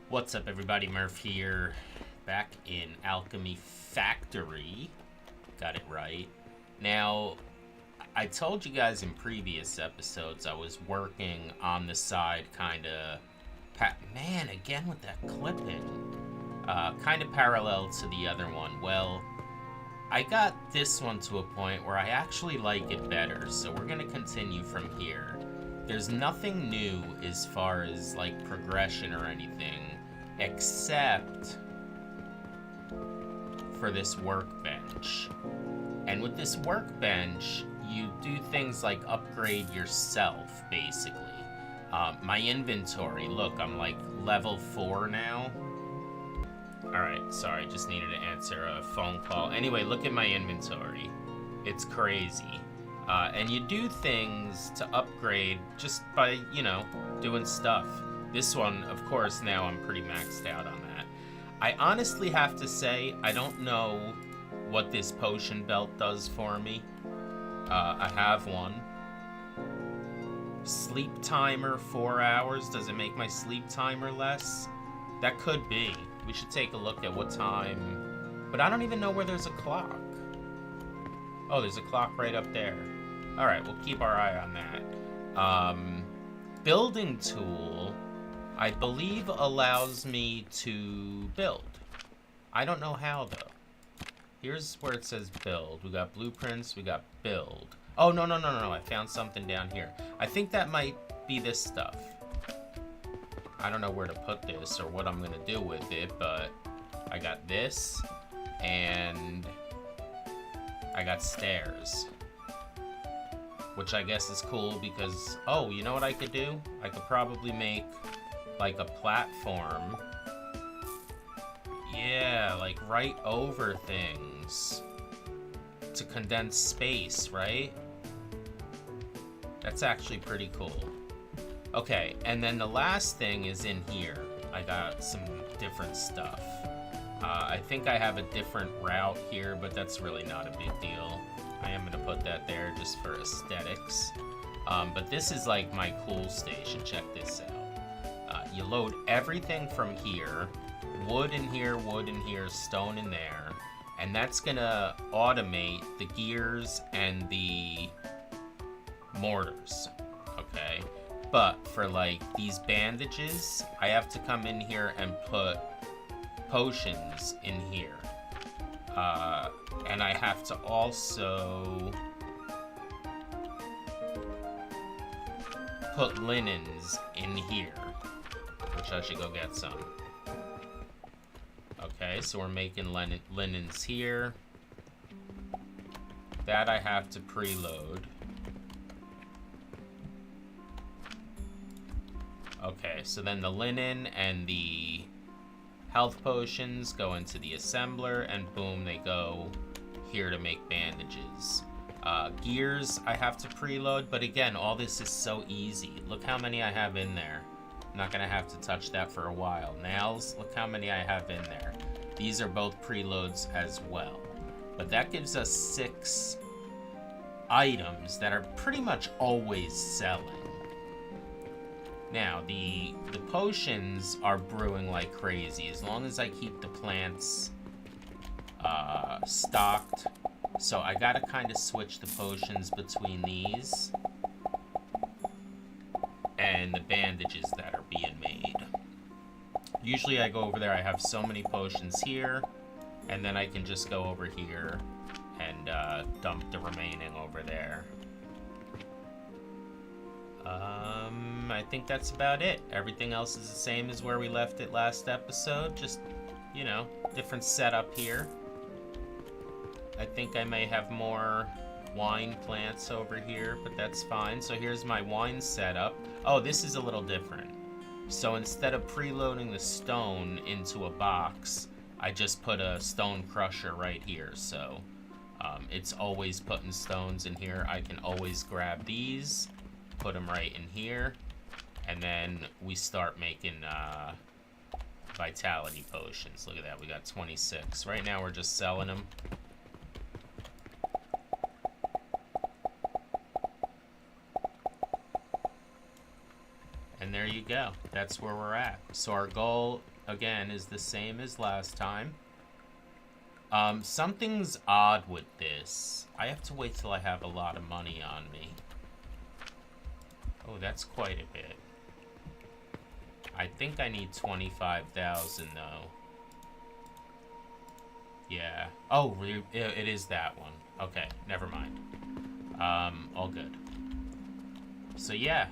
What's up, everybody? Murph here, back in Alchemy Factory. Got it right. Now, I told you guys in previous episodes I was working on the side, kind of... Man, again with that clipping. Kind of parallel to the other one. Well, I got this one to a point where I actually like it better, so we're going to continue from here. There's nothing new as far as, like, progression or anything, except for this workbench. And with this workbench, you do things like upgrade yourself, basically. My inventory, look, I'm like level 4 now. Alright, sorry, just needed to answer a phone call. Anyway, look at my inventory. It's crazy. And you do things to upgrade just by, you know, doing stuff. This one, of course, now I'm pretty maxed out on that. I honestly have to say, I don't know what this potion belt does for me. I have one. Sleep timer 4 hours. Does it make my sleep timer less? That could be. We should take a look at what time. But I don't even know where there's a clock. Oh, there's a clock right up there. Alright, we'll keep our eye on that. Building tool, I believe, allows me to build. I don't know how, though. Here's where it says build. We got blueprints, we got build. Oh, no, I found something down here. I think that might be this stuff. I don't know where to put this or what I'm gonna do with it, but I got this, and I got stairs. Which I guess is cool because, oh, you know what I could do? I could probably make, like, a platform. Yeah, like, right over things. To condense space, right? That's actually pretty cool. Okay, and then the last thing is in here. I got some different stuff. I think I have a different route here, but that's really not a big deal. I am going to put that there just for aesthetics. But this is like my cool station. Check this out. You load everything from here. Wood in here, stone in there. And that's going to automate the gears and the mortars. Okay? But for like these bandages, I have to come in here and put potions in here. And I have to also put linens in here, which I should go get some. Okay, so we're making linens here. That I have to preload. Okay, so then the linen and the health potions go into the assembler, and boom, they go here to make bandages. Gears I have to preload, but again, all this is so easy. Look how many I have in there. I'm not gonna have to touch that for a while. Nails, look how many I have in there. These are both preloads as well. But that gives us 6 items that are pretty much always selling. Now, the potions are brewing like crazy, as long as I keep the plants stocked. So I gotta kind of switch the potions between these and the bandages that are being made. Usually I go over there, I have so many potions here, and then I can just go over here and dump the remaining over there. I think that's about it. Everything else is the same as where we left it last episode. Just, you know, different setup here. I think I may have more wine plants over here, but that's fine. So here's my wine setup. Oh, this is a little different. So instead of preloading the stone into a box, I just put a stone crusher right here. So it's always putting stones in here. I can always grab these, put them right in here, and then we start making vitality potions. Look at that, we got 26. Right now we're just selling them. And there you go. That's where we're at. So our goal again, is the same as last time. Something's odd with this. I have to wait till I have a lot of money on me. Oh, that's quite a bit. I think I need 25,000 though. Yeah. Oh, it is that one. Okay, never mind. All good. So yeah,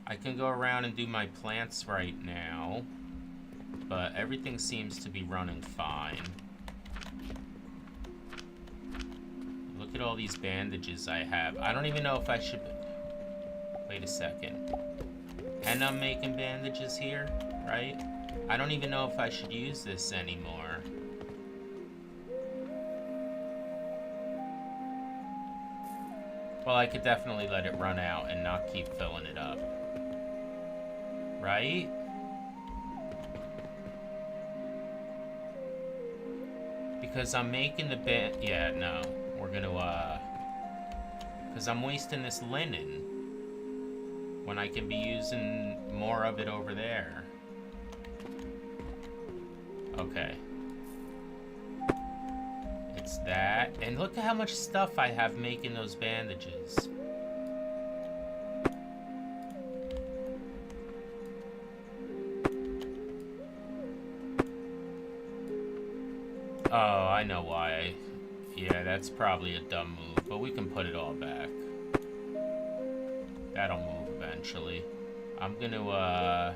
I can go around and do my plants right now, but everything seems to be running fine. Look at all these bandages I have. I don't even know if I should... Wait a second. And I'm making bandages here, right? I don't even know if I should use this anymore. Well, I could definitely let it run out and not keep filling it up. Right? Because I'm making the band... Yeah, no. We're gonna, because I'm wasting this linen when I can be using more of it over there. Okay. It's that. And look at how much stuff I have making those bandages. Oh, I know why. Yeah, that's probably a dumb move, but we can put it all back. That'll move eventually. I'm gonna,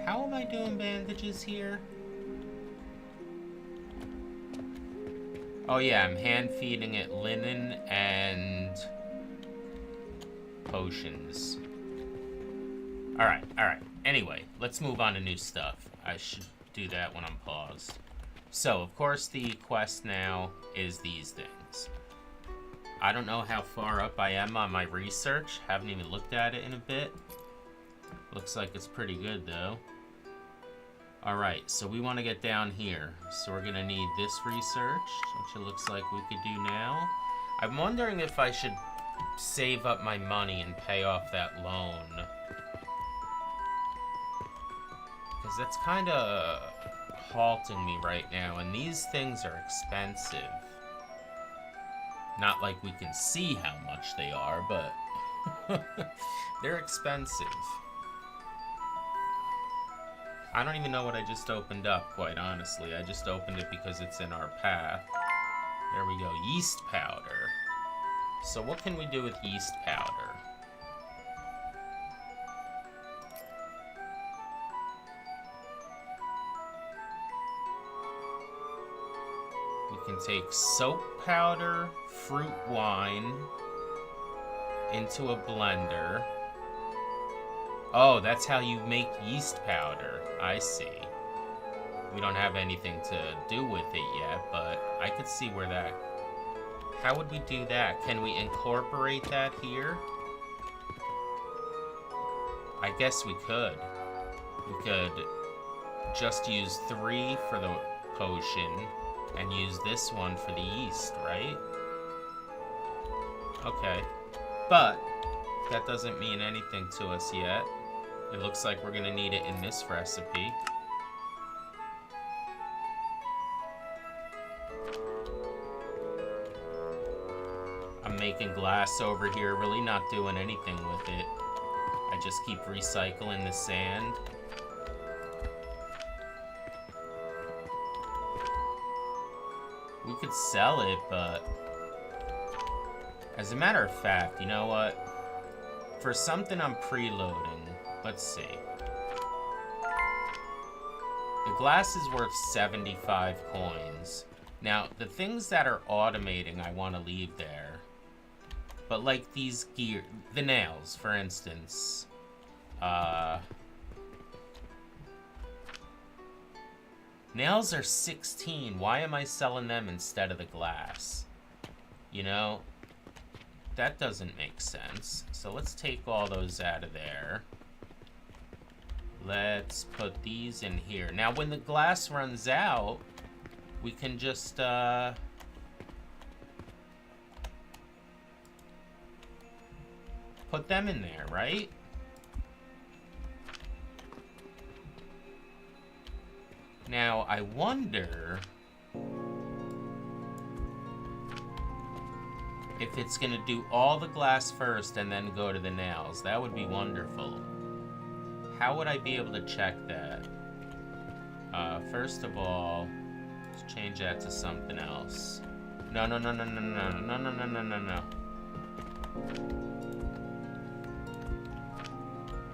How am I doing bandages here? Oh yeah, I'm hand feeding it linen and potions. Alright. Anyway, let's move on to new stuff. I should do that when I'm paused. So, of course, the quest now is these things. I don't know how far up I am on my research. Haven't even looked at it in a bit. Looks like it's pretty good, though. Alright, so we want to get down here. So we're going to need this researched, which it looks like we could do now. I'm wondering if I should save up my money and pay off that loan. Because that's kind of halting me right now, and these things are expensive. Not like we can see how much they are, but they're expensive. I don't even know what I just opened up, quite honestly. I just opened it because it's in our path. There we go, yeast powder. So what can we do with yeast powder? We can take soap powder, fruit wine, into a blender. Oh, that's how you make yeast powder. I see. We don't have anything to do with it yet, but I could see where that... How would we do that? Can we incorporate that here? I guess we could. We could just use 3 for the potion and use this one for the yeast, right? Okay. But that doesn't mean anything to us yet. It looks like we're going to need it in this recipe. I'm making glass over here, really not doing anything with it. I just keep recycling the sand. We could sell it, but... As a matter of fact, you know what? For something I'm preloading, let's see. The glass is worth 75 coins. Now, the things that are automating, I want to leave there. But like these gear, the nails, for instance. Nails are 16. Why am I selling them instead of the glass? You know? That doesn't make sense. So let's take all those out of there. Let's put these in here. Now, when the glass runs out, we can just, put them in there, right? Now, I wonder if it's gonna do all the glass first and then go to the nails. That would be wonderful. How would I be able to check that? First of all, let's change that to something else. No.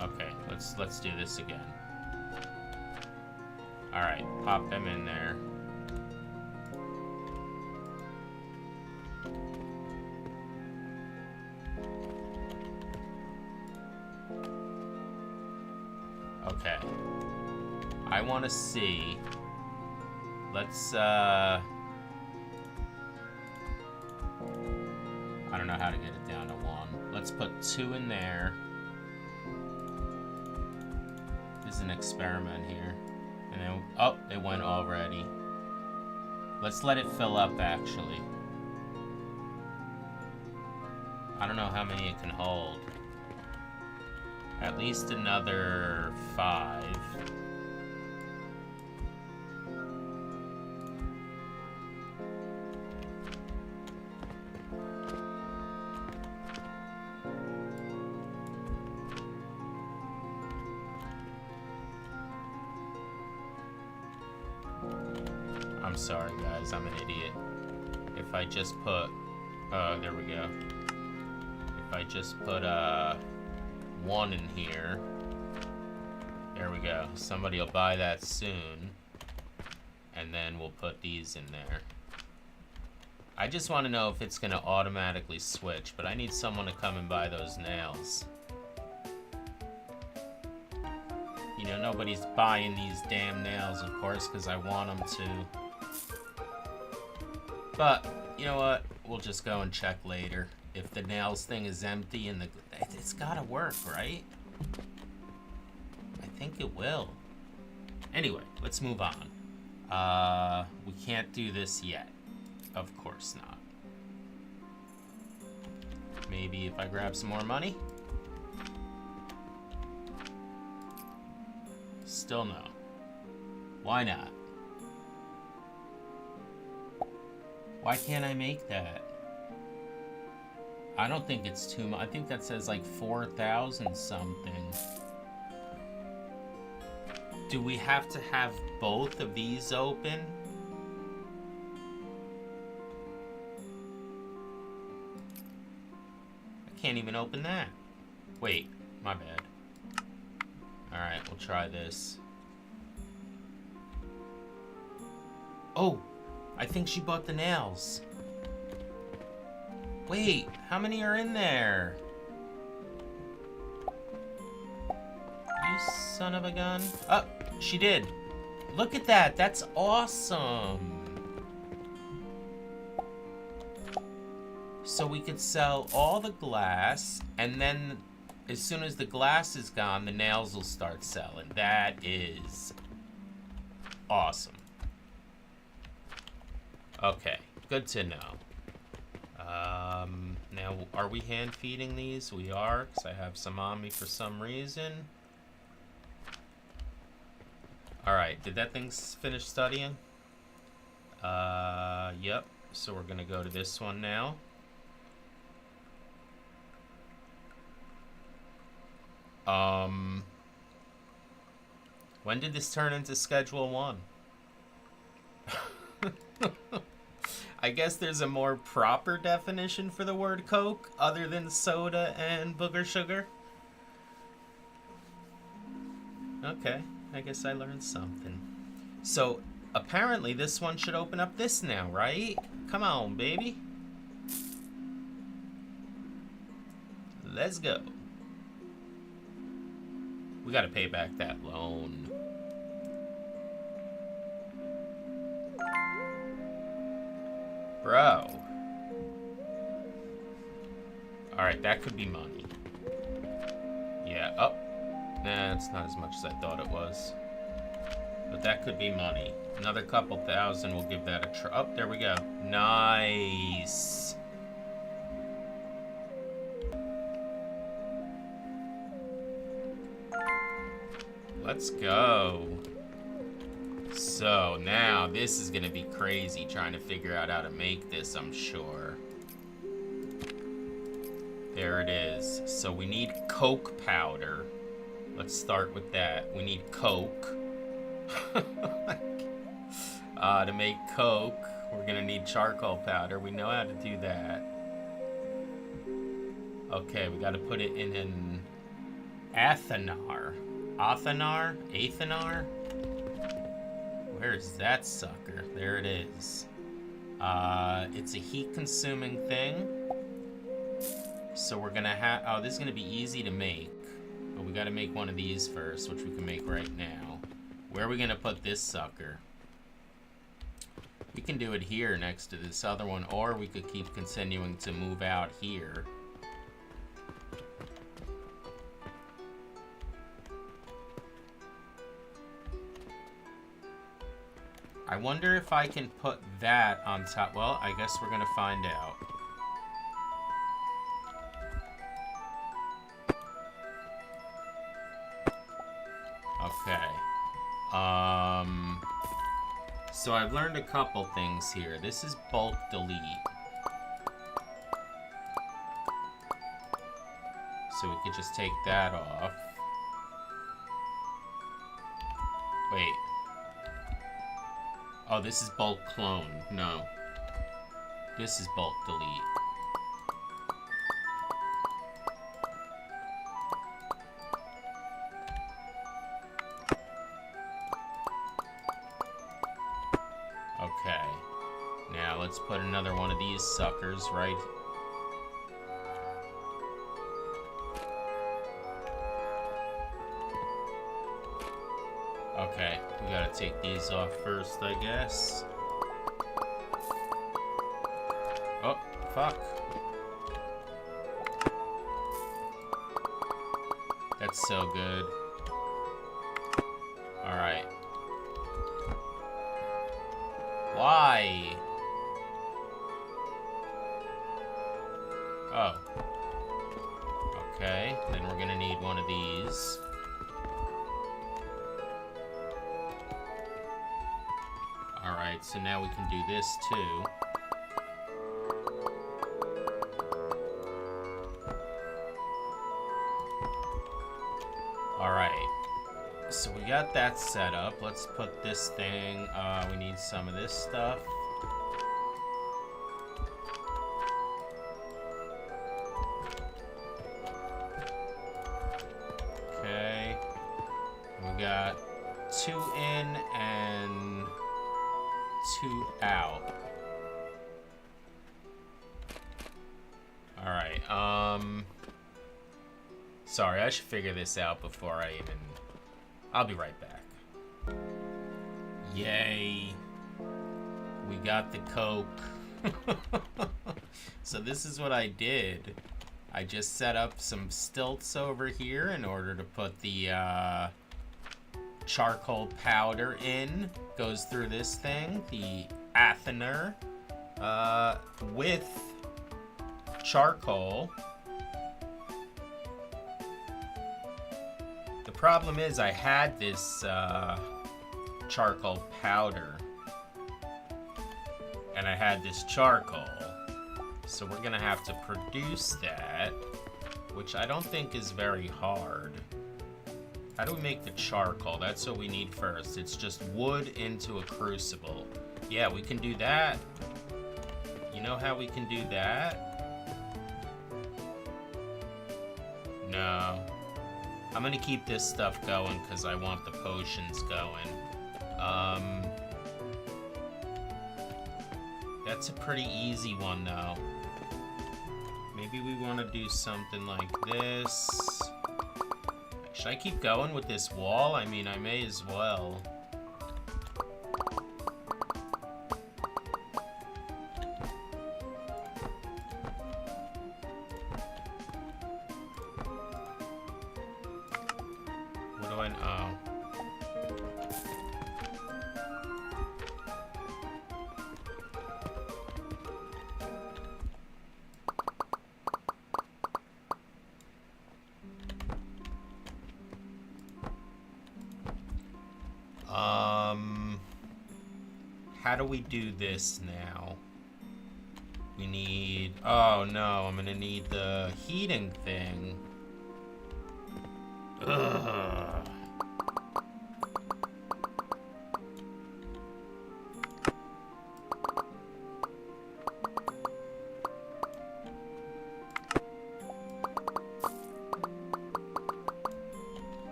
Okay, let's do this again. All right, pop them in there. Okay. I want to see. Let's, I don't know how to get it down to 1. Let's put 2 in there. This is an experiment here. And then, oh, it went already. Let's let it fill up, actually. I don't know how many it can hold. At least another 5. I'm sorry, guys. I'm an idiot. If I just put... there we go. If I just put, 1 in here. There we go. Somebody will buy that soon. And then we'll put these in there. I just want to know if it's going to automatically switch, but I need someone to come and buy those nails. You know, nobody's buying these damn nails, of course, because I want them to. But, you know what? We'll just go and check later. If the nails thing is empty and it's gotta work, right? I think it will. Anyway, let's move on. We can't do this yet. Of course not. Maybe if I grab some more money? Still no. Why not? Why can't I make that? I don't think it's too much. I think that says like 4,000 something. Do we have to have both of these open? I can't even open that. Wait, my bad. Alright, we'll try this. Oh, I think she bought the nails. Wait, how many are in there? You son of a gun. Oh, she did. Look at that. That's awesome. So we could sell all the glass, and then as soon as the glass is gone, the nails will start selling. That is awesome. Okay, good to know. Now, are we hand feeding these? We are, because I have some on me for some reason. Alright, did that thing finish studying? Yep. So we're gonna go to this one now. When did this turn into Schedule 1? I guess there's a more proper definition for the word Coke other than soda and booger sugar. Okay, I guess I learned something. So, apparently this one should open up this now, right? Come on, baby. Let's go. We gotta pay back that loan. Bro. Alright, that could be money. Yeah, oh. Nah, it's not as much as I thought it was. But that could be money. Another couple thousand, we'll give that a try. Oh, there we go. Nice. Let's go. So now this is gonna be crazy trying to figure out how to make this, I'm sure. There it is. So we need coke powder. Let's start with that. We need coke. To make coke, we're gonna need charcoal powder. We know how to do that. Okay, we gotta put it in an Athanar. Athanar? Athanar? Where's that sucker? There it is. It's a heat-consuming thing. So we're gonna have... Oh, this is gonna be easy to make. But we gotta make one of these first, which we can make right now. Where are we gonna put this sucker? We can do it here next to this other one, or we could keep continuing to move out here. I wonder if I can put that on top. Well, I guess we're gonna find out. Okay. So I've learned a couple things here. This is bulk delete. So we could just take that off. Wait. Oh, this is bulk clone. No. This is bulk delete. Okay. Now let's put another one of these suckers right. Okay, we gotta take these off first, I guess. Oh, fuck. That's so good. Alright. Why? Oh. Okay, then we're gonna need one of these. Alright, so now we can do this too. Alright. So we got that set up. Let's put this thing, we need some of this stuff. Okay. We got 2 in and 2 out. Alright, sorry, I should figure this out before I even... I'll be right back. Yay. We got the coke. So this is what I did. I just set up some stilts over here in order to put the charcoal powder in. Goes through this thing, the Athanar, with charcoal. The problem is I had this charcoal powder and I had this charcoal, so we're gonna have to produce that, which I don't think is very hard. How do we make the charcoal? That's what we need first. It's just wood into a crucible. Yeah, we can do that. You know how we can do that? No. I'm gonna keep this stuff going because I want the potions going. That's a pretty easy one though. Maybe we want to do something like this. Should I keep going with this wall? I mean, I may as well. I... Oh. How do we do this now? We need... Oh, no. I'm gonna need the heating thing. Ugh.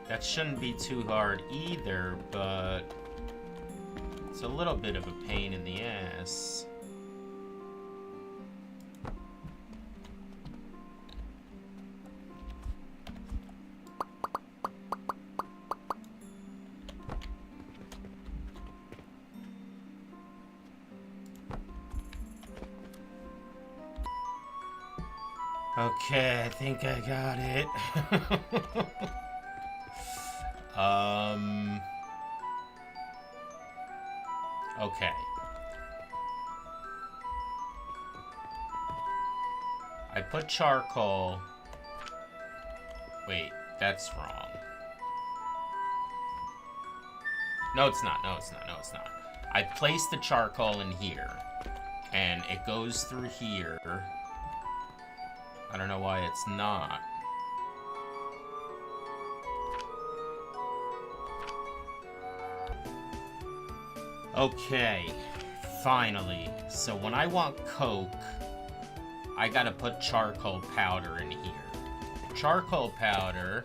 That shouldn't be too hard either, but... it's a little bit of a pain in the ass. Okay, I think I got it. Okay. I put charcoal. Wait, that's wrong. No, it's not. No, it's not. No, it's not. I placed the charcoal in here, and it goes through here. I don't know why it's not. Okay, finally. So when I want Coke, I gotta put charcoal powder in here. Charcoal powder,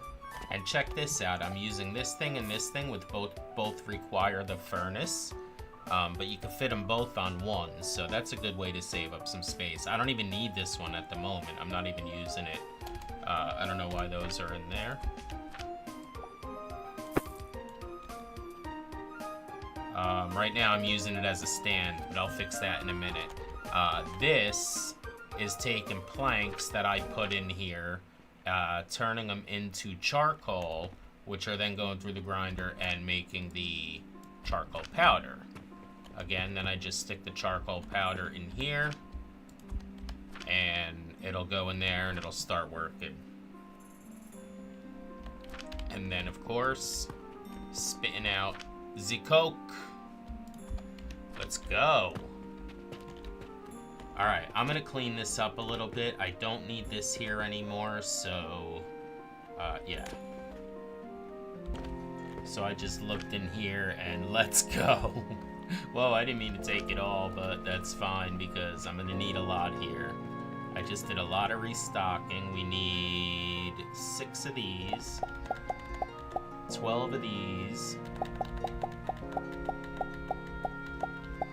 and check this out. I'm using this thing and this thing, with both require the furnace. But you can fit them both on one, so that's a good way to save up some space. I don't even need this one at the moment. I'm not even using it. I don't know why those are in there. Right now I'm using it as a stand, but I'll fix that in a minute. This is taking planks that I put in here, turning them into charcoal, which are then going through the grinder and making the charcoal powder. Again, then I just stick the charcoal powder in here, and it'll go in there and it'll start working. And then, of course, spitting out the Coke. Let's go. Alright, I'm gonna clean this up a little bit. I don't need this here anymore, so, yeah. So I just looked in here, and let's go. Whoa, I didn't mean to take it all, but that's fine, because I'm gonna need a lot here. I just did a lot of restocking. We need 6 of these, 12 of these.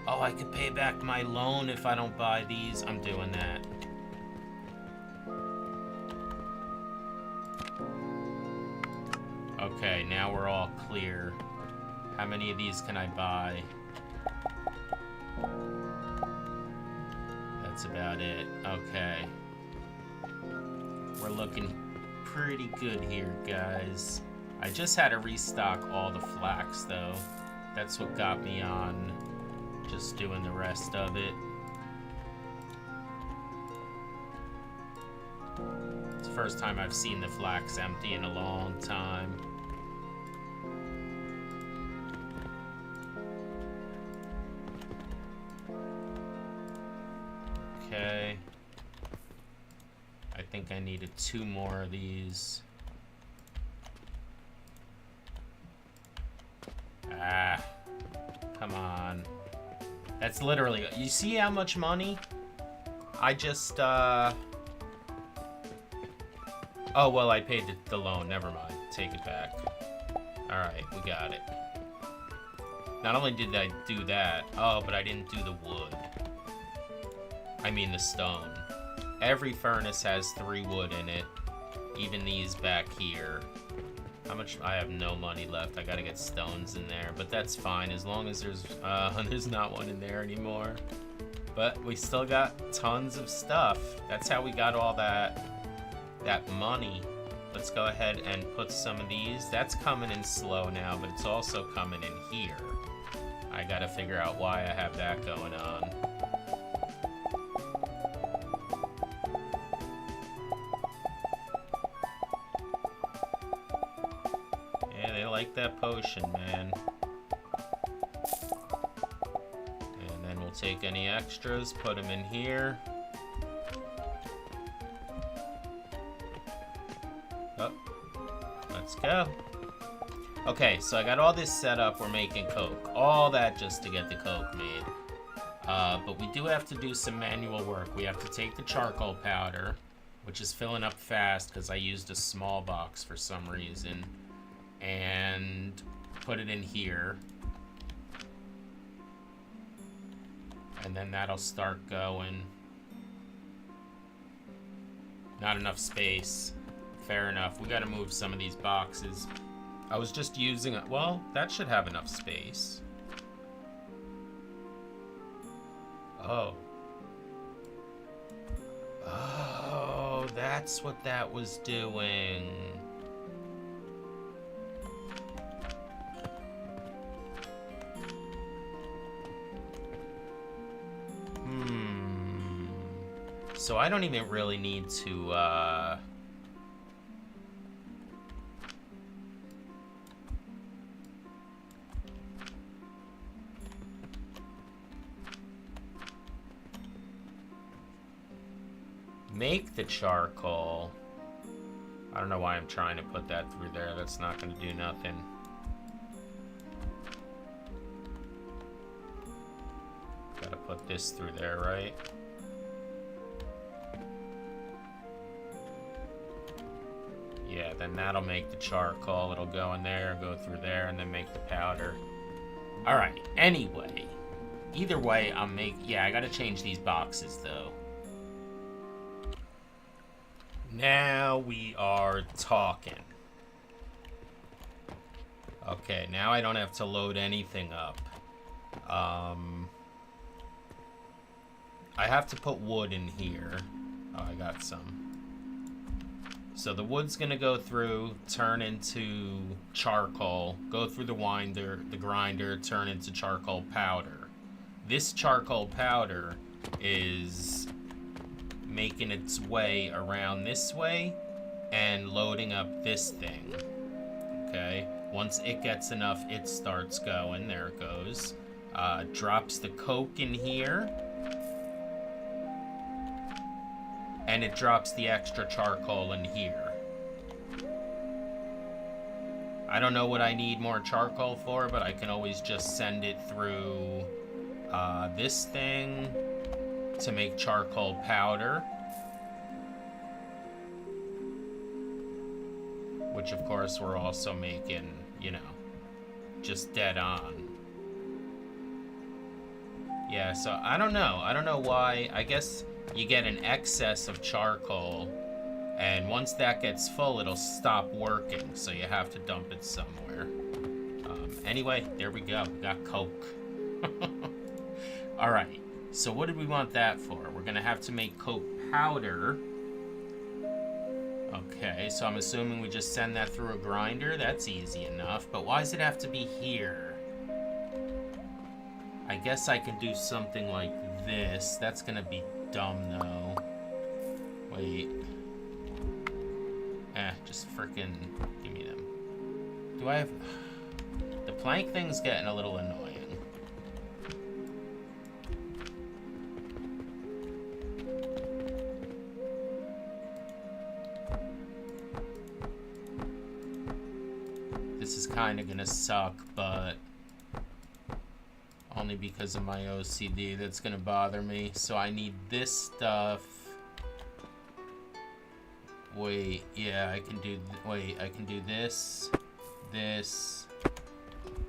Oh, I could pay back my loan if I don't buy these. I'm doing that. Okay, now we're all clear. How many of these can I buy? That's about it. Okay. We're looking pretty good here, guys. I just had to restock all the flax, though. That's what got me on just doing the rest of it. It's the first time I've seen the flax empty in a long time. Okay. I think I needed 2 more of these. Ah. Come on. That's literally... You see how much money? I just, Oh, well, I paid the loan. Never mind. Take it back. Alright, we got it. Not only did I do that... Oh, but I didn't do the wood. I mean the stone. Every furnace has 3 wood in it. Even these back here. How much? I have no money left. I gotta get stones in there, but that's fine as long as there's not one in there anymore. But we still got tons of stuff. That's how we got all that money. let's go ahead and put some of these. That's coming in slow now, but it's also coming in here. I gotta figure out why I have that going on. Yeah, they like that potion, man. And then we'll take any extras, put them in here. Let's go. Okay, so I got all this set up. We're making Coke. All that just to get the Coke made. But we do have to do some manual work. We have to take the charcoal powder, which is filling up fast because I used a small box for some reason, and put it in here. And then that'll start going. Not enough space. Fair enough. We gotta move some of these boxes. I was just using it. Well, that should have enough space. Oh. Oh, that's what that was doing. So I don't even really need to, make the charcoal. I don't know why I'm trying to put that through there. That's not going to do nothing. Gotta put this through there, right? Yeah, then that'll make the charcoal. It'll go in there, go through there, and then make the powder. Alright, anyway. Either way, yeah, I gotta change these boxes, though. Now we are talking. Okay, now I don't have to load anything up. I have to put wood in here. Oh, I got some. So the wood's gonna go through, turn into charcoal, go through the grinder, turn into charcoal powder. This charcoal powder is making its way around this way and loading up this thing. Okay, once it gets enough, it starts going. There it goes. Drops the Coke in here. And it drops the extra charcoal in here. I don't know what I need more charcoal for, but I can always just send it through this thing to make charcoal powder. Which, of course, we're also making, you know, just dead on. Yeah, so I don't know. I don't know why. I guess you get an excess of charcoal, and once that gets full, it'll stop working, so you have to dump it somewhere. Anyway, there we go. We got Coke. Alright, so what did we want that for? We're gonna have to make Coke powder. Okay, so I'm assuming we just send that through a grinder. That's easy enough, but why does it have to be here? I guess I can do something like this. That's gonna be dumb, though. Wait. Just frickin' give me them. Do I have... The plank thing's getting a little annoying. This is kind of gonna suck, but only because of my OCD that's gonna bother me. So I need this stuff. Wait, yeah, I can do, wait, I can do this, this,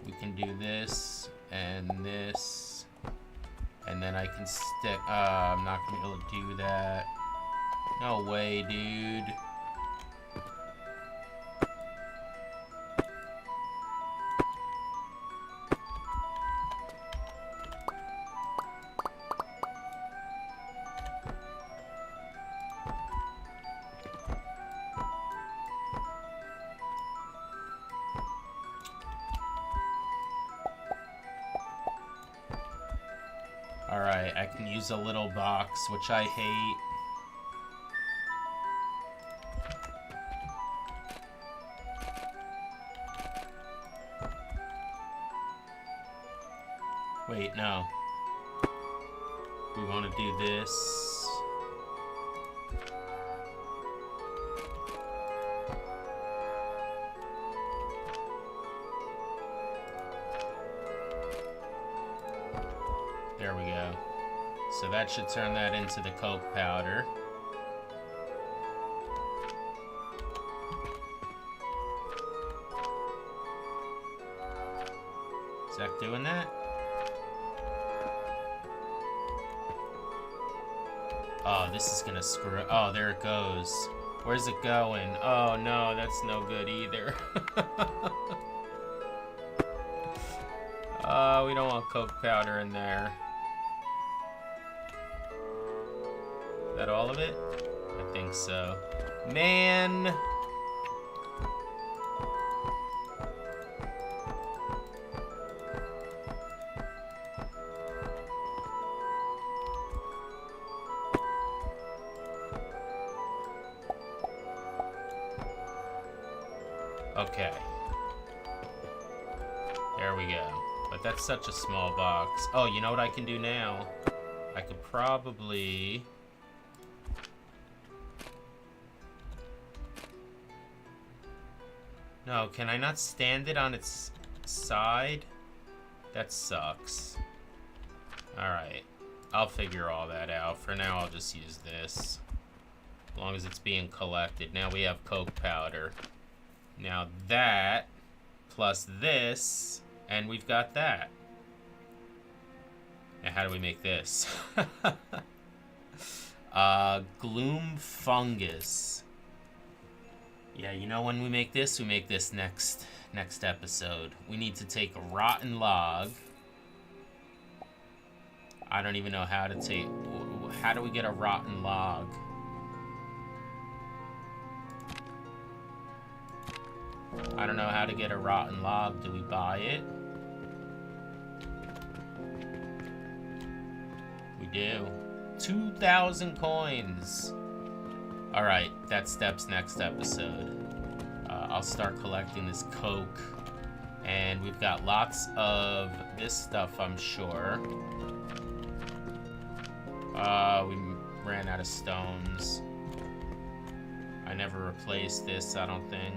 we can do this, and this, and then I can stick, I'm not gonna be able to do that. No way, dude. Alright, I can use a little box, which I hate. Wait, no. We want to do this. There we go. So that should turn that into the Coke powder. Is that doing that? Oh, this is gonna screw it. Oh, there it goes. Where's it going? Oh no, that's no good either. We don't want Coke powder in there. Is that all of it? I think so. Man! Okay. There we go. But that's such a small box. Oh, you know what I can do now? I could probably... No, can I not stand it on its side? That sucks. Alright. I'll figure all that out. For now, I'll just use this. As long as it's being collected. Now we have Coke powder. Now that, plus this, and we've got that. Now how do we make this? Gloom fungus. Yeah, you know when we make this next episode. We need to take a rotten log. I don't even know how to take... How do we get a rotten log? I don't know how to get a rotten log. Do we buy it? We do. 2,000 coins. Alright, that step's next episode. I'll start collecting this Coke. And we've got lots of this stuff, I'm sure. We ran out of stones. I never replaced this, I don't think.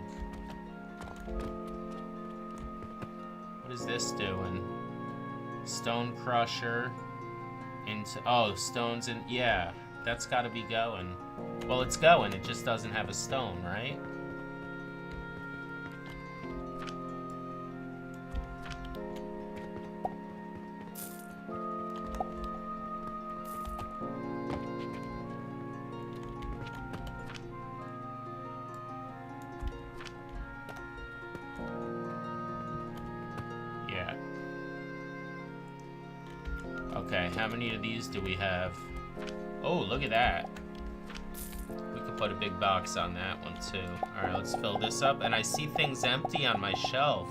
What is this doing? Stone crusher into... Oh, stones in... Yeah, that's gotta be going. Well, it's going. It just doesn't have a stone, right? Okay, how many of these do we have? Oh, look at that. We could put a big box on that one too. Alright, let's fill this up. And I see things empty on my shelf.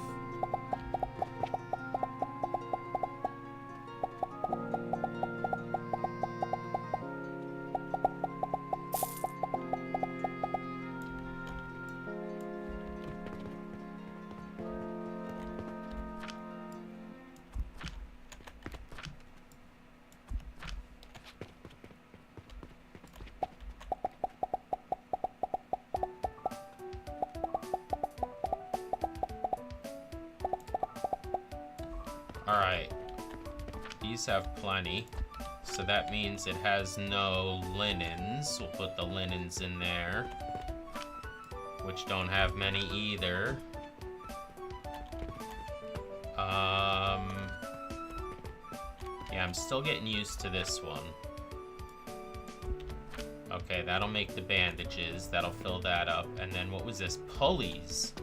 Alright, these have plenty, so that means it has no linens. We'll put the linens in there, which don't have many either. Yeah, I'm still getting used to this one. Okay, that'll make the bandages, that'll fill that up, and then what was this? Pulleys.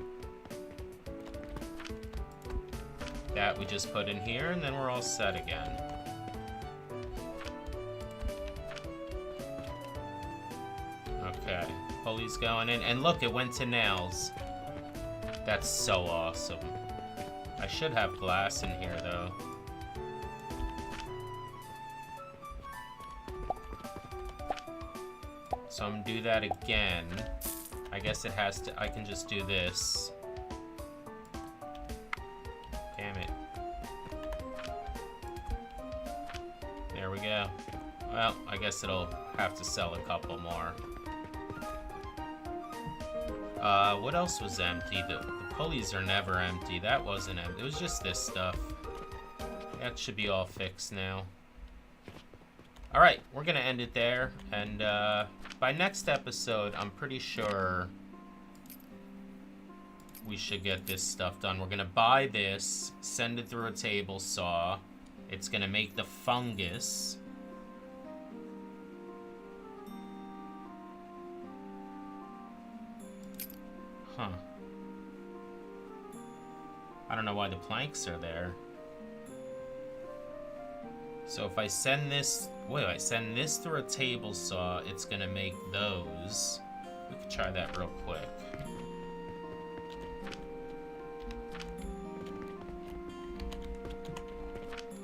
That we just put in here, and then we're all set again. Okay, pulley's going in, and look, it went to nails. That's so awesome. I should have glass in here, though. So I'm gonna do that again. I guess it has to, I can just do this. Damn it. There we go. Well, I guess it'll have to sell a couple more. What else was empty? The pulleys are never empty. That wasn't empty. It was just this stuff. That should be all fixed now. Alright, we're gonna end it there. And by next episode, I'm pretty sure we should get this stuff done. We're gonna buy this, send it through a table saw. It's gonna make the fungus. Huh. I don't know why the planks are there. So if I send this... Wait, I send this through a table saw, it's gonna make those. We could try that real quick.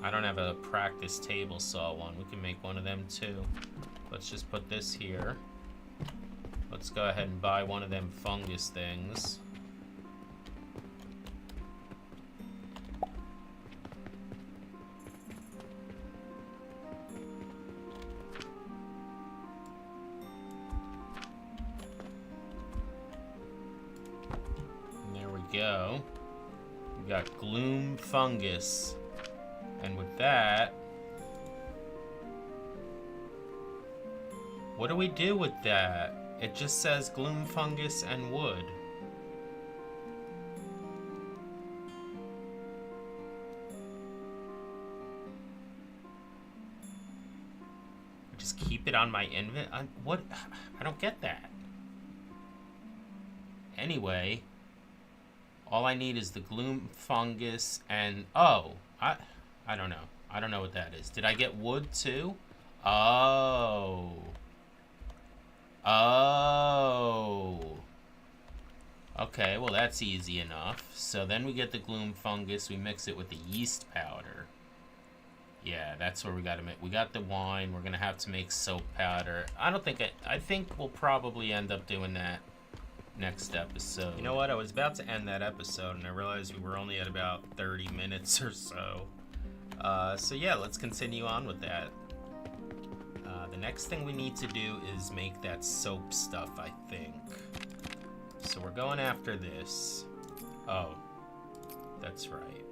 I don't have a practice table saw one. We can make one of them too. Let's just put this here. Let's go ahead and buy one of them fungus things. And there we go. We got gloom fungus. And with that, what do we do with that? It just says gloom fungus and wood. Just keep it on my inventory? What? I don't get that. Anyway, all I need is the gloom fungus and... Oh, I don't know. I don't know what that is. Did I get wood too? Oh. Oh. Okay, well that's easy enough. So then we get the gloom fungus, we mix it with the yeast powder. Yeah, that's where we gotta make. We got the wine, we're gonna have to make soap powder. I think we'll probably end up doing that next episode. You know what? I was about to end that episode and I realized we were only at about 30 minutes or so. So yeah, let's continue on with that. The next thing we need to do is make that soap stuff, I think. So we're going after this. Oh, that's right.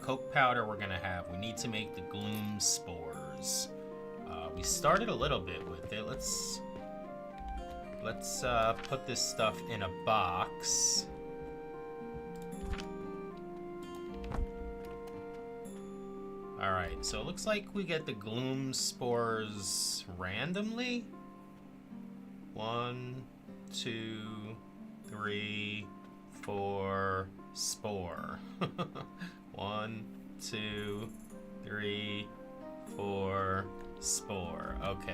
Coke powder we're gonna have. We need to make the gloom spores. We started a little bit with it. Let's put this stuff in a box. Alright, so it looks like we get the gloom spores randomly. 1, 2, 3, 4, spore. 1, 2, 3, 4, spore. Okay.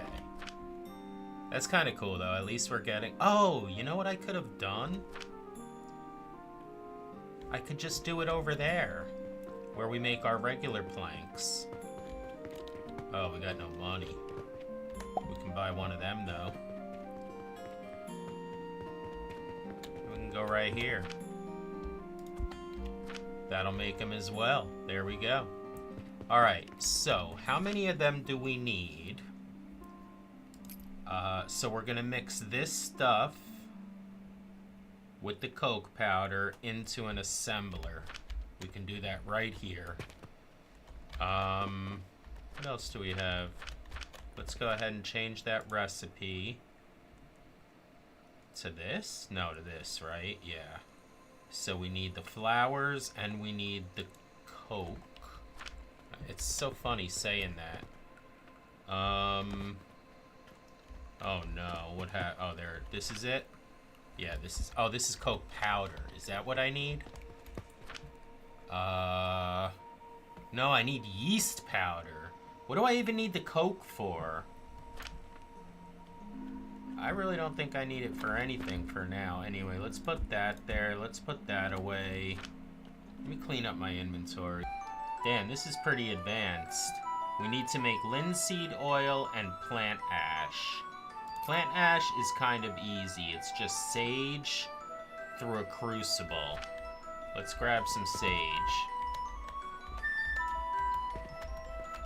That's kind of cool though, at least we're getting... Oh, you know what I could have done? I could just do it over there, where we make our regular planks. Oh, we got no money. We can buy one of them, though. We can go right here. That'll make them as well. There we go. Alright, so how many of them do we need? So we're gonna mix this stuff with the Coke powder into an assembler. We can do that right here. What else do we have? Let's go ahead and change that recipe to this? No, to this, right? Yeah. So we need the flowers and we need the Coke. It's so funny saying that. Oh no, oh, there, this is it? Yeah, this is Coke powder. Is that what I need? No, I need yeast powder. What do I even need the Coke for? I really don't think I need it for anything for now. Anyway, let's put that there. Let's put that away. Let me clean up my inventory. Damn, this is pretty advanced. We need to make linseed oil and plant ash. Plant ash is kind of easy. It's just sage through a crucible. Let's grab some sage.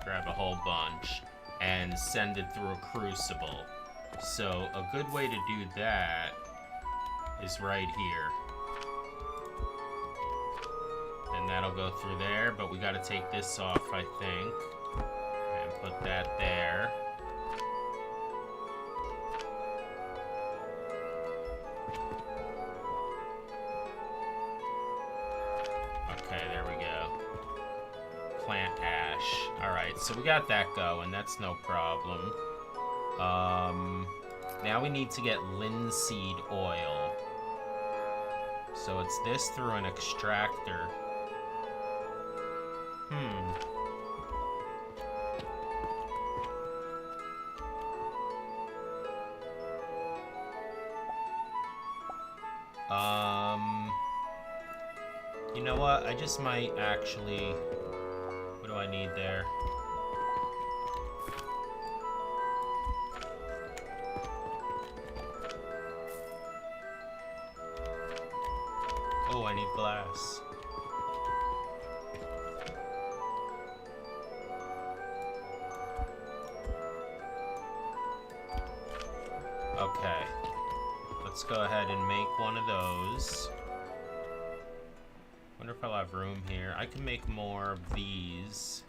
Grab a whole bunch and send it through a crucible. So a good way to do that is right here. And that'll go through there, but we gotta take this off, I think. And put that there. Okay, there we go. Plant ash. Alright, so we got that going. That's no problem. Now we need to get linseed oil. So it's this through an extractor. You know what? I just might actually... What do I need there? Oh, I need glass. Okay. Let's go ahead and make one of those. Wonder if I'll have room here. I can make more of these.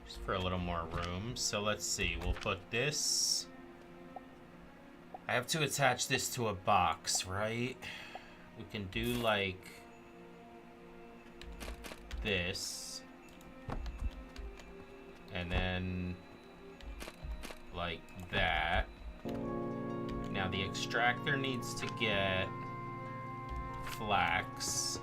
Just for a little more room. So let's see. We'll put this... I have to attach this to a box, right? We can do like this. And then like that. Now the extractor needs to get flax.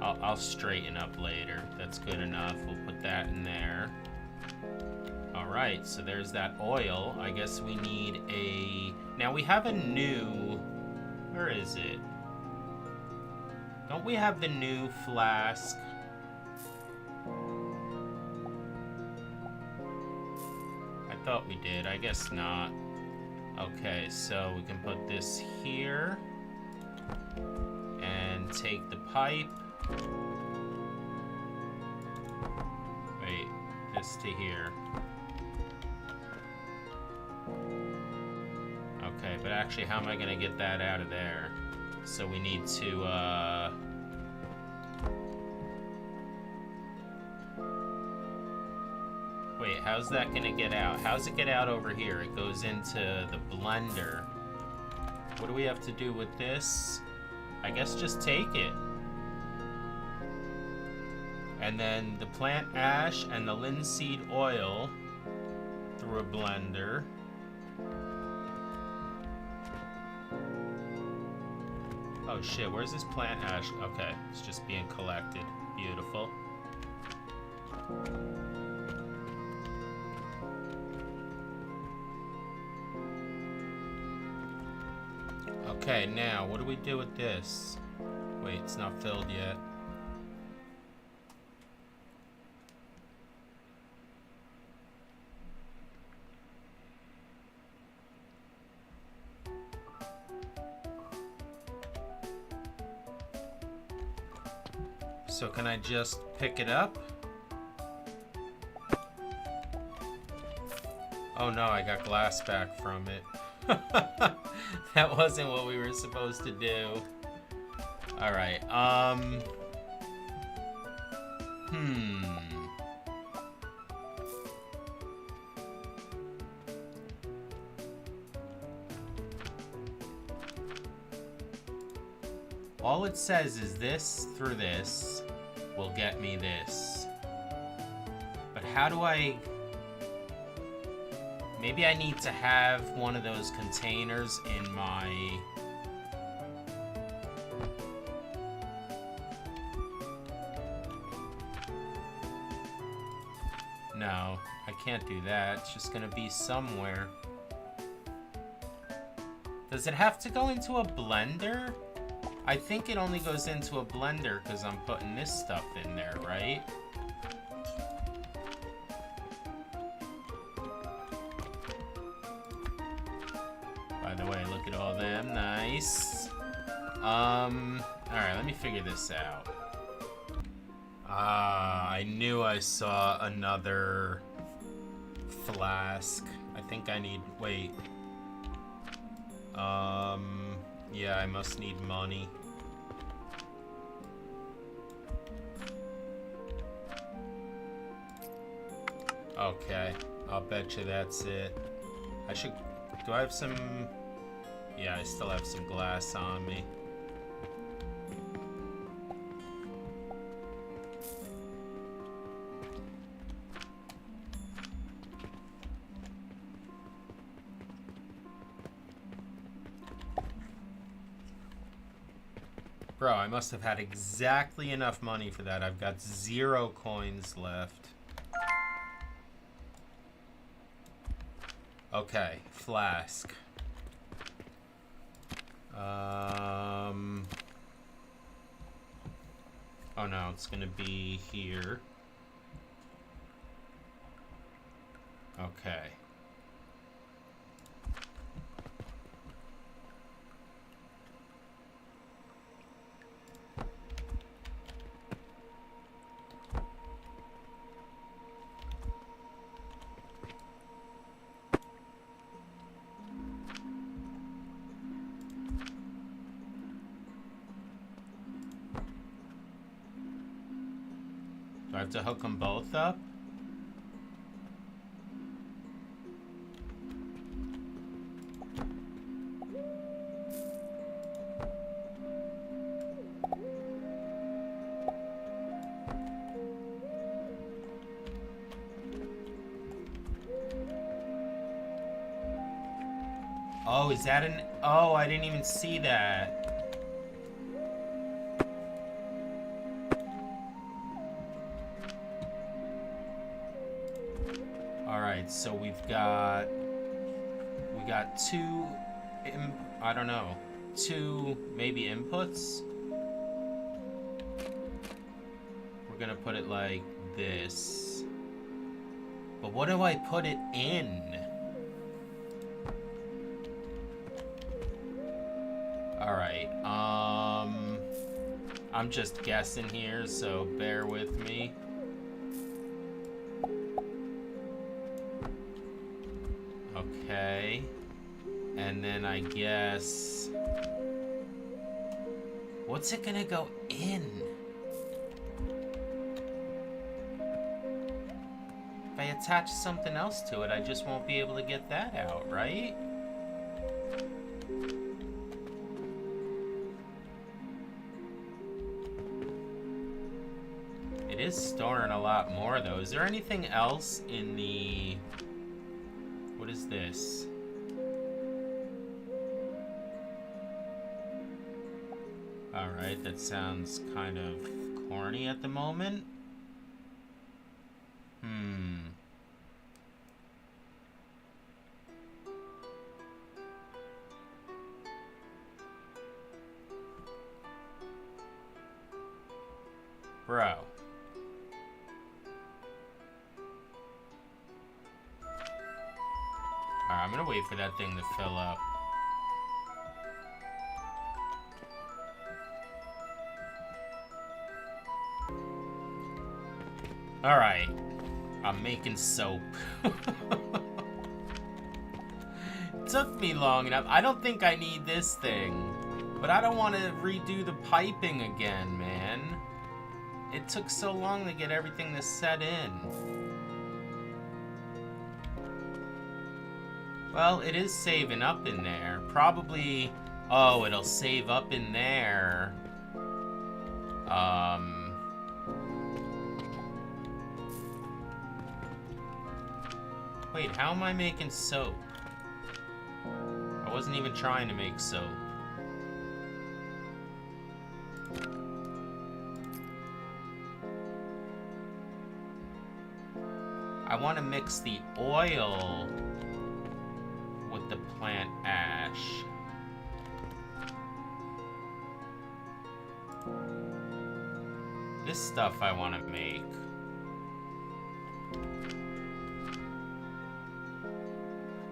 I'll straighten up later. That's good enough. We'll put that in there. Alright, so there's that oil. I guess we need a... Now we have a new... Where is it? Don't we have the new flask? I thought we did. I guess not. Okay, so we can put this here. And take the pipe. Wait, this to here. Okay, but actually, how am I gonna get that out of there? So we need to, Wait, how's that gonna get out? How's it get out over here? It goes into the blender. What do we have to do with this? I guess just take it. And then the plant ash and the linseed oil through a blender. Oh shit, where's this plant ash? Okay, it's just being collected. Beautiful. Okay, now what do we do with this? Wait, it's not filled yet. So can I just pick it up? Oh no, I got glass back from it. That wasn't what we were supposed to do. Alright, All it says is this through this will get me this. But how do I... Maybe I need to have one of those containers in my... No, I can't do that. It's just gonna be somewhere. Does it have to go into a blender? I think it only goes into a blender because I'm putting this stuff in there, right? By the way, look at all them. Nice. Alright, let me figure this out. I knew I saw another flask. I think I need... Wait. Yeah, I must need money. Okay, I'll bet you that's it. I should... Do I have some... Yeah, I still have some glass on me. Bro, I must have had exactly enough money for that. I've got 0 coins left. Okay, flask. Oh no, it's gonna be here. Okay. Do I have to hook them both up? Oh, is that an... Oh, I didn't even see that. Alright, so we got 2, I don't know, 2 maybe inputs. We're gonna put it like this. But what do I put it in? Alright, I'm just guessing here, so bear with me. Okay, and then I guess... What's it gonna go in? If I attach something else to it, I just won't be able to get that out, right? It is storing a lot more, though. Is there anything else in the... What is this? Alright, that sounds kind of corny at the moment. Bro. Alright, I'm gonna wait for that thing to fill up. Alright. I'm making soap. Took me long enough. I don't think I need this thing. But I don't want to redo the piping again, man. It took so long to get everything to set in. Well, it is saving up in there. Probably... Oh, it'll save up in there. Wait, how am I making soap? I wasn't even trying to make soap. I want to mix the oil with the plant ash. This stuff I want to make.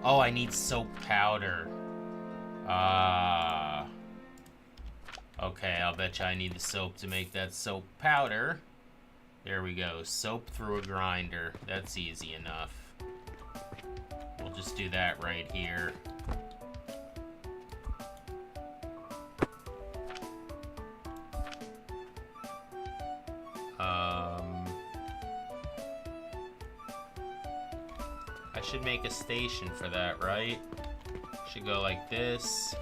Oh, I need soap powder. Okay, I'll bet you I need the soap to make that soap powder. There we go. Soap through a grinder. That's easy enough. We'll just do that right here. I should make a station for that, right? Should go like this.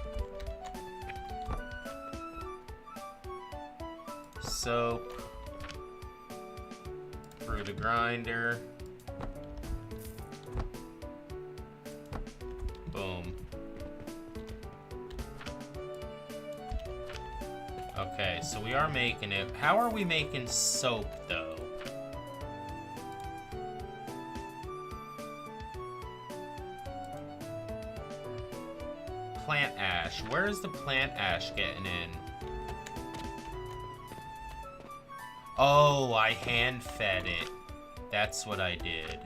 Soap through the grinder. Boom. Okay, so we are making it. How are we making soap, though? Plant ash. Where is the plant ash getting in? Oh, I hand-fed it. That's what I did.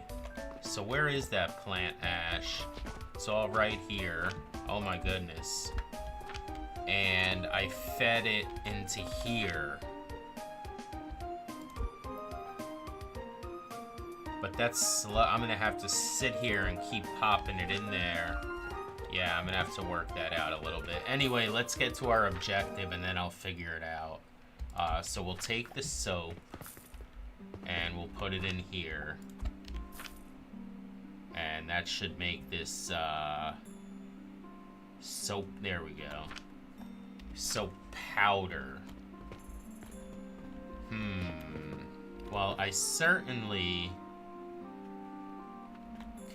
So where is that plant ash? It's all right here. Oh my goodness. And I fed it into here. But that's slow. I'm gonna have to sit here and keep popping it in there. Yeah, I'm gonna have to work that out a little bit. Anyway, let's get to our objective and then I'll figure it out. So we'll take the soap and we'll put it in here. And that should make this soap, there we go. Soap powder. Well, I certainly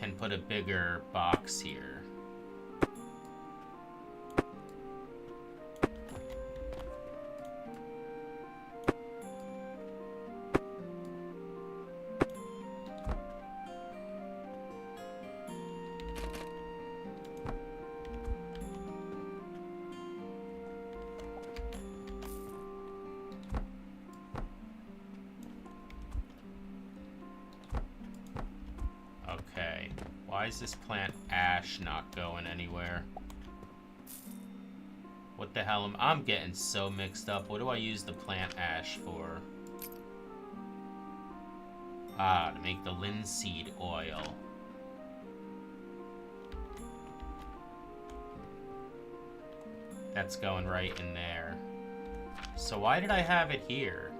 can put a bigger box here. Why is this plant ash not going anywhere? What the hell? I'm getting so mixed up. What do I use the plant ash for? Ah, to make the linseed oil. That's going right in there. So why did I have it here?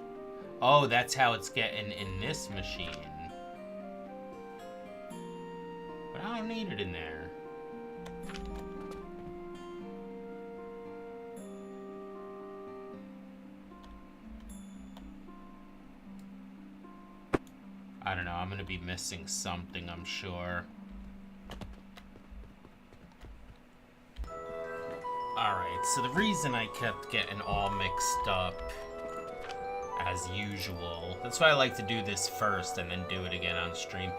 Oh, that's how it's getting in this machine. I don't need it in there. I don't know, I'm gonna be missing something, I'm sure. Alright, so the reason I kept getting all mixed up, as usual, that's why I like to do this first and then do it again on stream.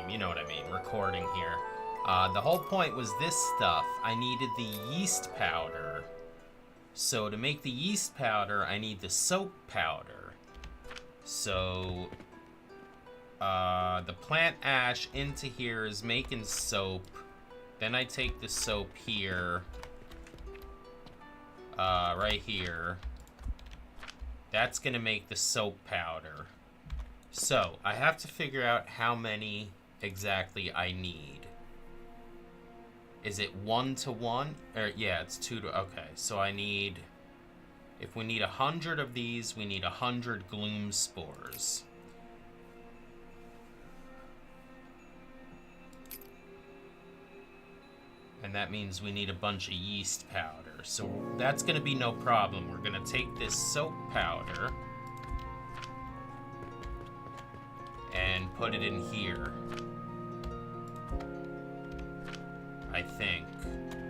You know what I mean, recording here. The whole point was this stuff. I needed the yeast powder. So to make the yeast powder, I need the soap powder. So the plant ash into here is making soap. Then I take the soap here, right here. That's gonna make the soap powder. So, I have to figure out how many exactly I need. Is it 1 to 1? Or, yeah, it's 2 to... Okay, so I need... If we need 100 of these, we need 100 gloom spores. And that means we need a bunch of yeast powder. So, that's going to be no problem. We're going to take this soap powder and put it in here, I think.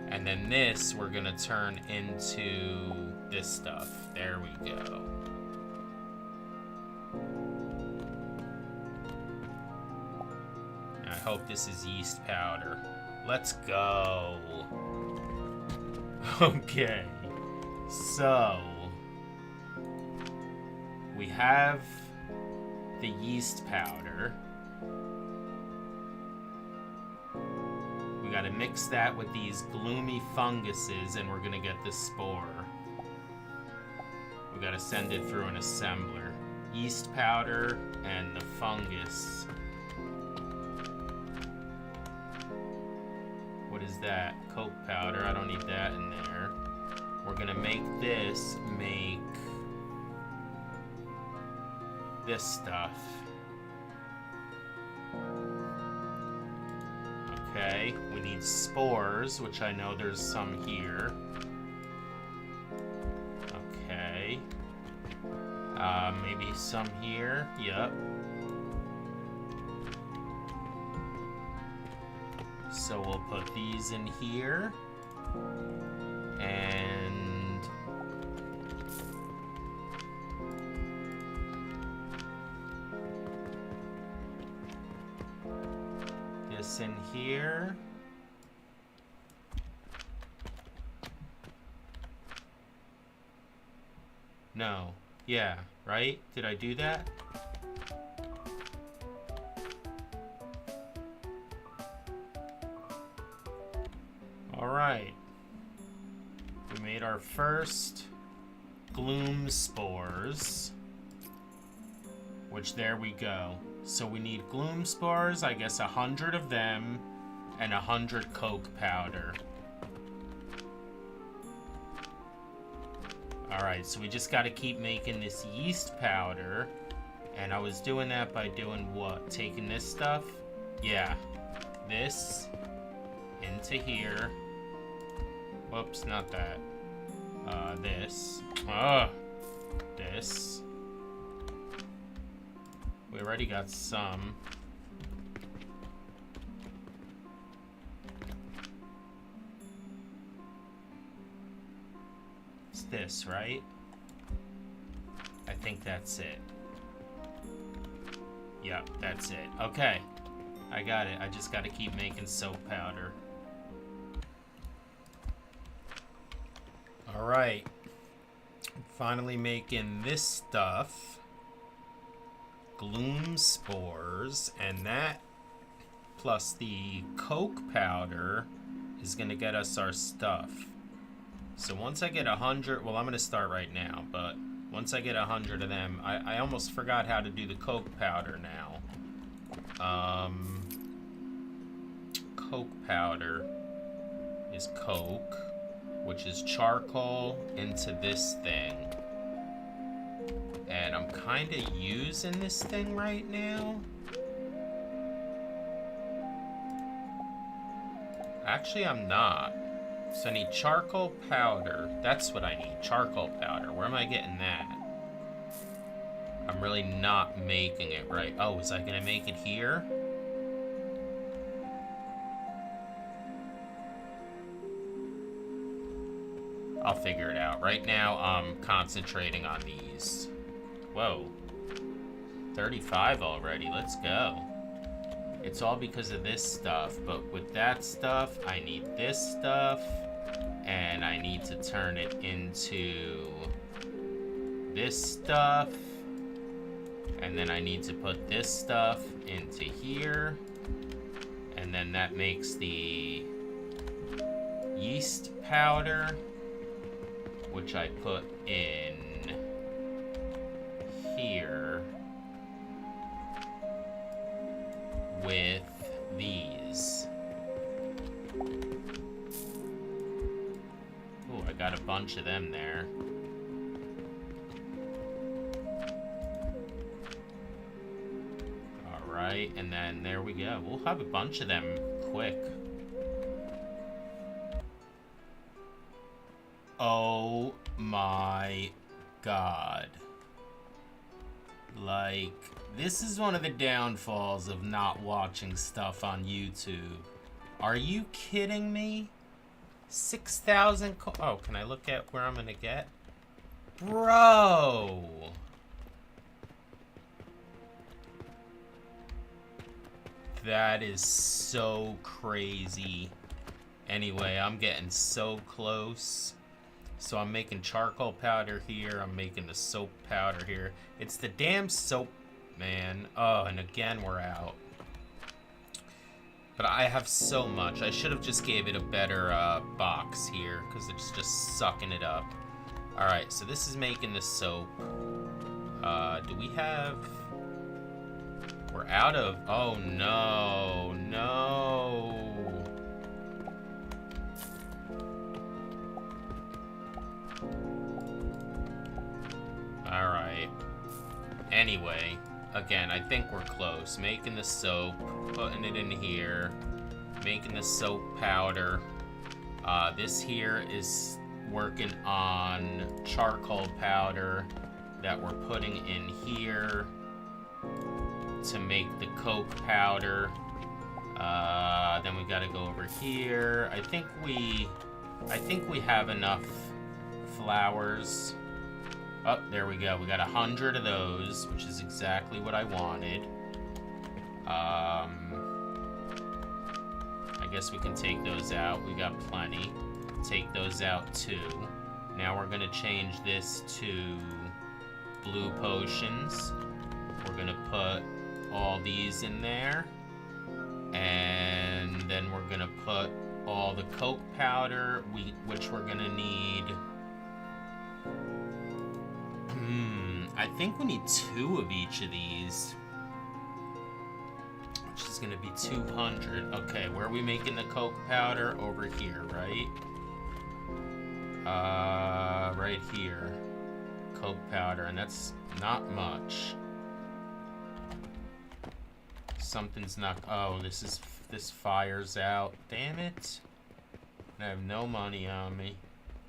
And then this we're gonna turn into this stuff. There we go. I hope this is yeast powder. Let's go. Okay. So, we have the yeast powder. We gotta mix that with these gloomy funguses and we're gonna get the spore. We gotta send it through an assembler. Yeast powder and the fungus. What is that? Coke powder. I don't need that in there. We're gonna make this make this stuff. Okay, we need spores, which I know there's some here. Okay. Maybe some here. Yep. So we'll put these in here. And this in here. No. Yeah, right? Did I do that? Alright. We made our first gloom spores. Which, there we go. So we need gloom spores, I guess 100 of them, and 100 coke powder. Alright, so we just gotta keep making this yeast powder. And I was doing that by doing what? Taking this stuff? Yeah. This into here. Whoops, not that. This. This. We already got some. It's this, right? I think that's it. Yep, that's it. Okay. I got it. I just gotta keep making soap powder. Alright. Finally making this stuff. Gloom spores. And that plus the coke powder is gonna get us our stuff. So once I get 100, well, I'm gonna start right now, but once I get 100 of them, I almost forgot how to do the coke powder now. Coke powder is coke, which is charcoal into this thing. And I'm kind of using this thing right now. Actually, I'm not. So I need charcoal powder. That's what I need, charcoal powder. Where am I getting that? I'm really not making it right. Oh, was I gonna make it here? I'll figure it out. Right now, I'm concentrating on these. Whoa. 35 already, let's go. It's all because of this stuff, but with that stuff, I need this stuff, and I need to turn it into this stuff, and then I need to put this stuff into here, and then that makes the yeast powder, which I put in here with these. Ooh, I got a bunch of them there. Alright, and then there we go. We'll have a bunch of them quick. Oh my god. Like, this is one of the downfalls of not watching stuff on YouTube. Are you kidding me? 6,000 oh, can I look at where I'm gonna get? Bro! That is so crazy. Anyway, I'm getting so close. So I'm making charcoal powder here. I'm making the soap powder here. It's the damn soap, man. Oh, and again, we're out. But I have so much. I should have just gave it a better box here, because it's just sucking it up. Alright, so this is making the soap. Do we have... We're out of... Oh, no. No. Alright. Anyway, again, I think we're close. Making the soap, putting it in here, making the soap powder. This here is working on charcoal powder that we're putting in here to make the coke powder. Then we gotta go over here. I think we have enough flowers. Oh, there we go. We got 100 of those, which is exactly what I wanted. I guess we can take those out. We got plenty. Take those out too. Now we're gonna change this to blue potions. We're gonna put all these in there. And then we're gonna put all the coke powder, which we're gonna need... I think we need 2 of each of these. Which is gonna be 200. Okay, where are we making the coke powder? Over here, right? Right here. Coke powder, and that's not much. Something's not... Oh, this fire's out. Damn it. I have no money on me.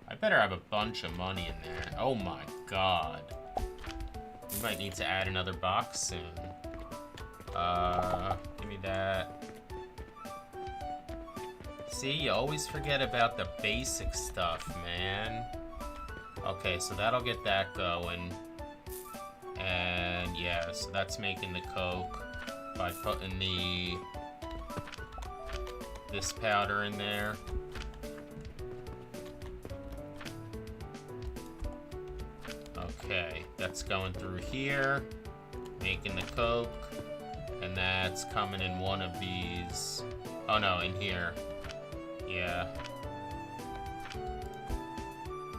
I better have a bunch of money in there. Oh my god. We might need to add another box soon. Give me that. See, you always forget about the basic stuff, man. Okay, so that'll get that going. And yeah, so that's making the coke by putting this powder in there. Okay, that's going through here, making the coke, and that's coming in one of these. Oh no, in here. Yeah.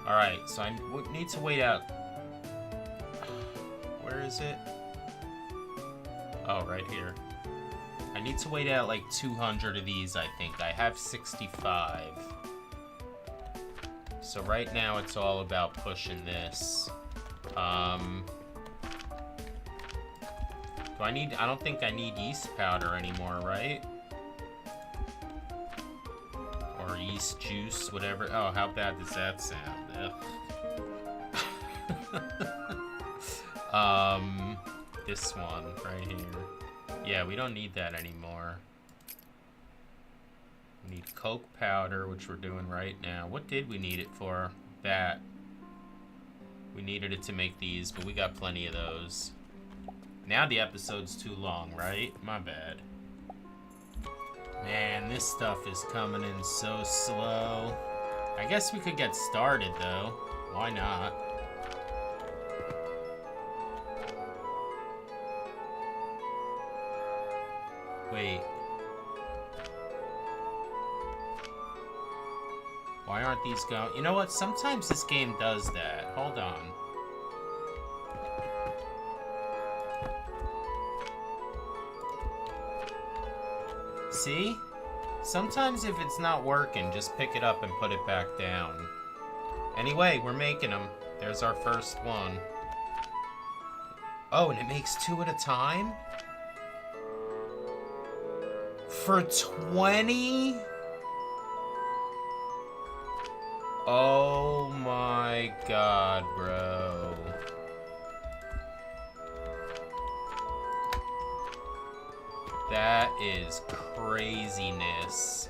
Alright, so I need to wait out. Where is it? Oh, right here. I need to wait out like 200 of these, I think. I have 65. So right now it's all about pushing this. I don't think I need yeast powder anymore, right? Or yeast juice, whatever. Oh, how bad does that sound? This one right here. Yeah, we don't need that anymore. We need coke powder, which we're doing right now. What did we need it for? That. We needed it to make these, but we got plenty of those. Now the episode's too long, right? My bad. Man, this stuff is coming in so slow. I guess we could get started, though. Why not? Wait. Why aren't these going? You know what? Sometimes this game does that. Hold on. See? Sometimes if it's not working, just pick it up and put it back down. Anyway, we're making them. There's our first one. Oh, and it makes 2 at a time? For 20? Oh my god, bro. That is craziness.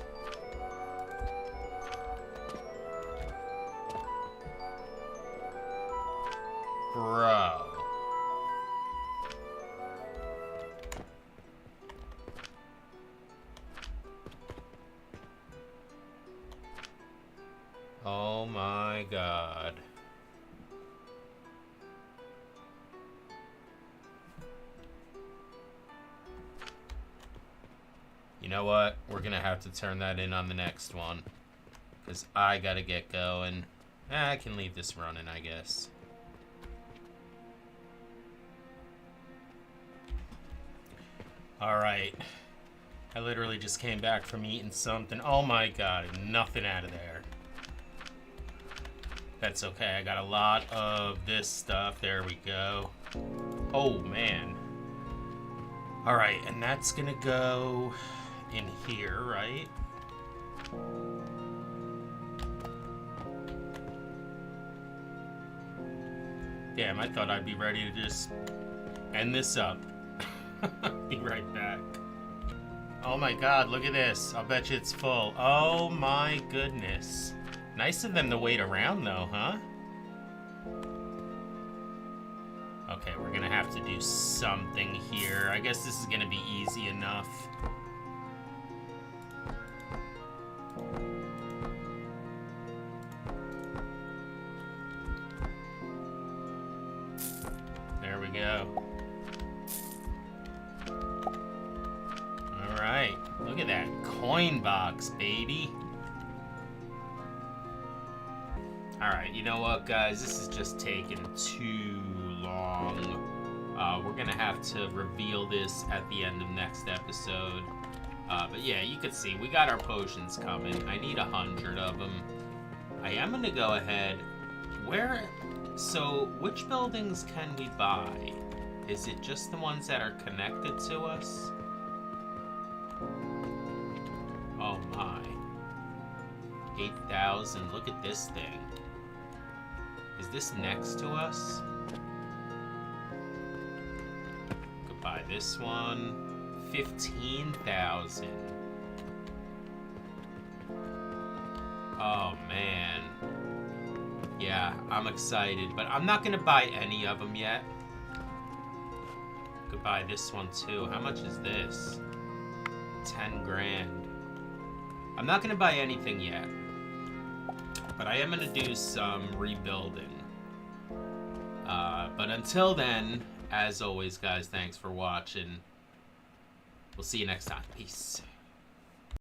Bro. Oh my god. You know what? We're gonna have to turn that in on the next one. Because I gotta get going. I can leave this running, I guess. Alright. I literally just came back from eating something. Oh my god, nothing out of there. That's okay, I got a lot of this stuff. There we go. Oh man. Alright, and that's gonna go in here, right? Damn, I thought I'd be ready to just end this up. Be right back. Oh my god, look at this. I'll bet you it's full. Oh my goodness. Nice of them to wait around though, huh? Okay, we're gonna have to do something here. I guess this is gonna be easy enough. There we go. Alright, look at that coin box, baby. Alright, you know what, guys? This is just taking too long. We're gonna have to reveal this at the end of next episode. But yeah, you can see we got our potions coming. I need 100 of them. I am gonna go ahead. So, which buildings can we buy? Is it just the ones that are connected to us? Oh my. 8,000. Look at this thing. Is this next to us? Could buy this one. 15,000. Oh man. Yeah, I'm excited, but I'm not gonna buy any of them yet. Could buy this one too. How much is this? 10 grand. I'm not gonna buy anything yet, but I am gonna do some rebuilding. But until then, as always, guys, thanks for watching. We'll see you next time. Peace.